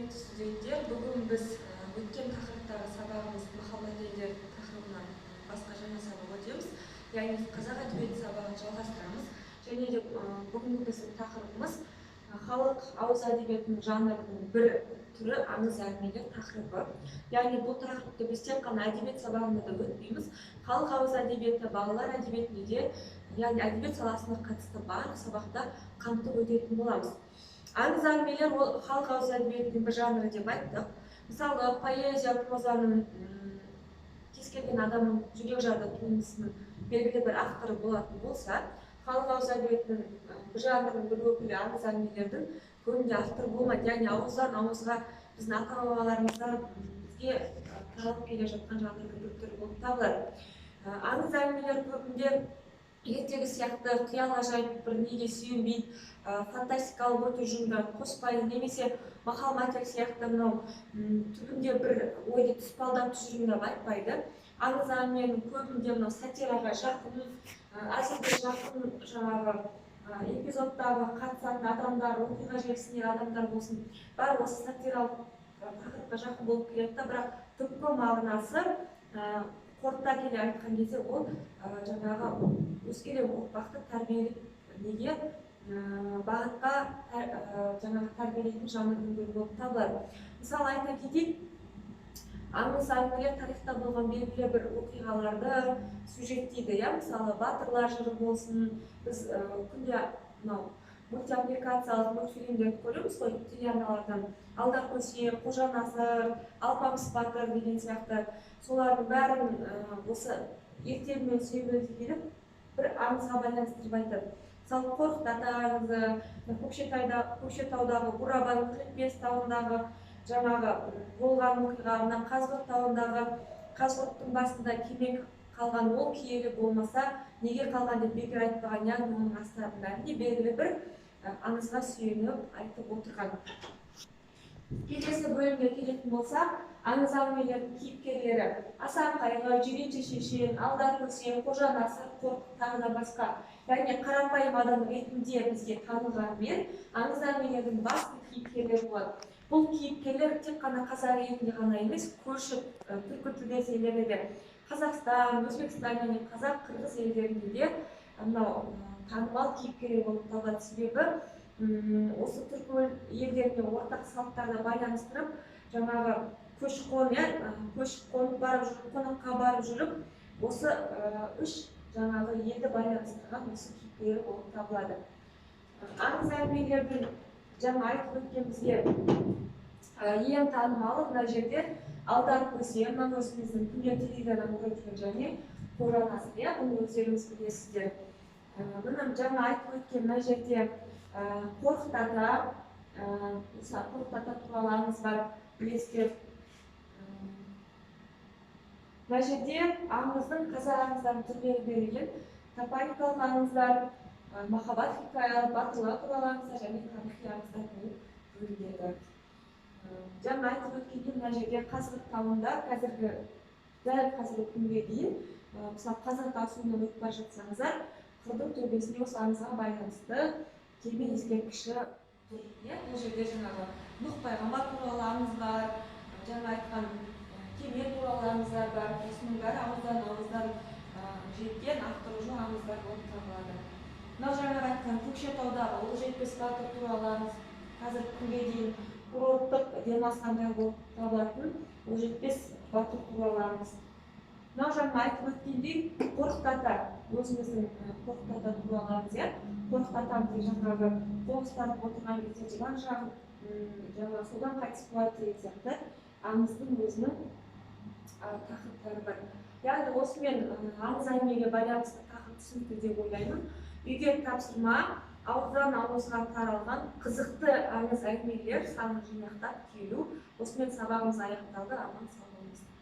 Құрметті студенттер, бүгін біз өткен тақырыптағы сабағымыз махаббат елдер тақырыбынан басқа жаңа сабақ өтеміз. Яғни қазақ әдебиеті сабағын жалғастырамыз. Және де бүгінгі біздің тақырыбымыз халық ауыз әдебиетінің жанрының бір түрі аңыз әңгімелер тақырыбы. Яғни бұл тақырыпты біз тек қана әдебиет сабағында да өтпейміз. Халық ауыз әдебиеті, балалар әдебиетінде де, яғни әдебиет саласына қатысты барлық сабақта қамтып өтетін боламыз. Аңыз әңгімелер ол халық ауыз әдебиетінің бір жанры деп айттық. Мысалы, поэзия, прозаның кез келген адамның жүрек жарды туындысының белгілі бір авторы болатын болса, халық ауыз әдебиетінің бір жанрының бір өкілі аңыз әңгімелердің көбінде автор болмайды. Яғни ауыздан ауызға біздің ата-бабаларымыздан бізге таралып келе жатқан жанрдың бір түрі болып табылады. Аңыз әңгімелер көбінде ертегі сияқты қиял ғажайып бір неге сүйенбейді, фантастикалық өте ұжымдарды қоспайды, немесе мақал мәтел сияқты мынау түбінде бір ойды тұспалдап тұжырымдап айтпайды. Аңыз әңгіменің көбінде мынау сатираға жақын, әзілге жақын жаңағы эпизодтағы қатысатын адамдар, оқиға желісіндегі адамдар болсын, бәрі осы сатиралық тақырыпқа жақын болып келеді, бірақ түпкі мағынасы қорыта келе айтқан кезде ол жаңағы өскелең ұрпақты тәрбиелеп неге бағытқа жаңағы тәрбиелейтін жанрдың бірі болып табылады. Мысалы айта кетейік, аңыз әңгімелер тарихта болған белгілі бір оқиғаларды сюжеттейді. Мысалы батырлар жыры болсын, біз күнде мынау мультипликациялық мультфильмдерді көреміз ғой, телеарналардан. Алдар Көсе, Қожа Насыр, Алпамыс батыр деген сияқты солардың бәрін осы ертегімен сүйемелдей келіп бір аңызға байланыстырып айтады. Мысалы Қорқыт Ата аңызы, Көкшетаудағы Бурабай Күлбес тауындағы жаңағы болған оқиға, мына Қазығұрт тауындағы Қазығұрттың басында кеме қалған, ол киелі болмаса неге қалған деп бекер айтпаған, яғни оның астарында белгілі бір аңызға сүйеніп айтып отырған. Келесі бөлімге келетін болсақ, аңыз әңгімелердің кейіпкерлері Асан Қайғы, Жиренше Шешен, Алдар Көсе, Қожа Насыр, Қорқыт тағы да басқа. Яғни қарапайым адам ретінде бізге танылғанмен, аңыз әңгімелердің басты кейіпкерлері болады. Бұл кейіпкерлер тек қана қазақ елінде ғана емес, көрші түркі тілдес елдерде де, Қазақстан, Өзбекстан және қазақ, қырғыз елдерінде де танымал кейіпкерлер болып табылады. Себебі осы түркі елдеріне ортақ салттарды байланыстырып, жаңағы көші-қон барып жүріп, қонаққа барып жүріп, осы үш жаңағы елді байланыстырған осы кейіпкерлер болып табылады. Аңыз әңгімелердің жаңа айтып өткенімізге ең танымалы мына жерде Алдар Көсе, мына өзіміздің күнде телевизордан көріп жүрген және Қожа Насыр, бұны өздеріңіз білесіздер. Мына жаңа айтып өткен мына жерде Қорқыт Ата, Қорқыт Ата туралы аңыз бар, білесіздер. Мына жерде аңыздың қазақ аңыздарын түрлері берілген, топоникалық аңыздар, махаббат хикаялар, батырлар туралы аңыздар және тарихи аңыздар болып бөлінеді. Жаңа айтып өткенде мына жерде Қазығұрт тауында дәл қазіргі күнге дейін, мысалы Қазақ асуынан өтіп бара жатсаңыздар, қырдың төбесінде осы аңызға байланысты кеме ескерткіші тұр. Бұл жерде жаңағы Нұх пайғамбар туралы аңыз бар, жаңа айтқан кеме туралы аңыздар бар. Осының бәрі ауыздан ауыздан жеткен авторы жоқ аңыздар болып табылады. Мынау жаңа айтқан Көкшетаудағы Ұлы Жетпес батыр туралы аңыз қазіргі күнге дейін курорттық демалыс орны болып табылатын Ұлы Жетпес батыр туралы аңыз. Мынау жаңа айтып өткендей Қорқыт Ата, өзіміздің Қорқыт Ата туралы аңыз. Қорқыт Атамыз жаңағы қоңыстанып отырған кезде жылан жаңағы содан қайтыс болады деген сияқты аңыздың өзінің тақырыптары бар. Яғни осымен аңыз әңгімеге байланысты тақырып түсінікті деп ойлаймын. Үйге тапсырма, ауыздан ауызға таралған қызықты аңыз әңгімелер санын жинақтап келу. Осымен сабағымыз аяқталды. Аман сау болыңыздар.